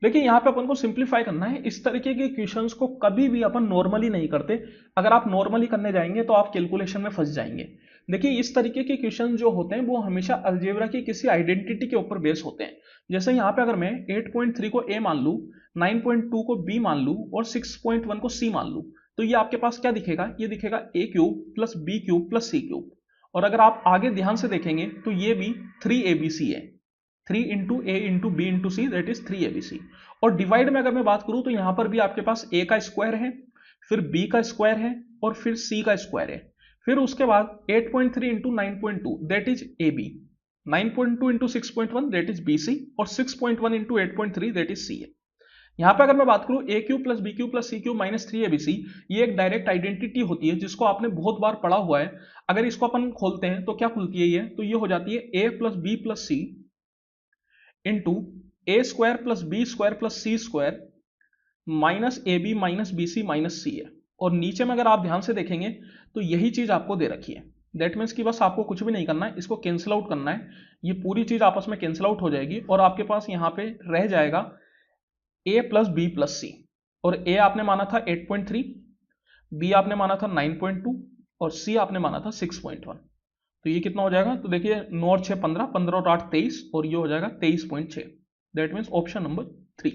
देखिए यहाँ पे अपन को सिंप्लीफाई करना है। इस तरीके के क्वेश्चंस को कभी भी अपन नॉर्मली नहीं करते। अगर आप नॉर्मली करने जाएंगे तो आप कैलकुलेशन में फंस जाएंगे। देखिए इस तरीके के क्वेश्चन जो होते हैं वो हमेशा अलजेब्रा की किसी आइडेंटिटी के ऊपर बेस होते हैं। जैसे यहाँ पे अगर मैं 8.3 को ए मान लूँ, 9.2 को बी मान लूँ और 6.1 को सी मान लूँ, तो ये आपके पास क्या दिखेगा, ये दिखेगा A cube plus B cube plus C cube. और अगर आप आगे ध्यान से देखेंगे तो ये भी 3abc है। 3 into A into B into C that is 3abc। और डिवाइड में अगर मैं बात करूं तो यहां पर भी आपके पास ए का स्क्वायर है, फिर बी का स्क्वायर है और फिर सी का स्क्वायर है। फिर उसके बाद 8.3 into 9.2 that is A B, 9.2 into 6.1 that is B C और 6.1 इंटू 8.3 दैट इज सी है। यहां पे अगर मैं बात करूं A cube plus B cube plus C cube minus 3abc, ये एक डायरेक्ट आइडेंटिटी होती है जिसको आपने बहुत बार पढ़ा हुआ है। अगर इसको अपन खोलते हैं तो क्या खुलती है ये, तो ये हो जाती है A plus B plus C into A square plus B square plus C square minus A B minus B C minus C है। और नीचे में अगर आप ध्यान से देखेंगे तो यही चीज आपको दे रखी है। दैट मीन्स कि बस आपको कुछ भी नहीं करना है, इसको कैंसिल आउट करना है। ये पूरी चीज आपस में कैंसिल आउट हो जाएगी और आपके पास यहाँ पे रह जाएगा ए प्लस बी प्लस सी। और ए आपने माना था 8.3, बी आपने माना था 9.2 और सी आपने माना था 6.1। तो ये कितना हो जाएगा, तो देखिए 9 और 6 15, 15 और 8 23 और ये हो जाएगा 23.6। That means option number 3।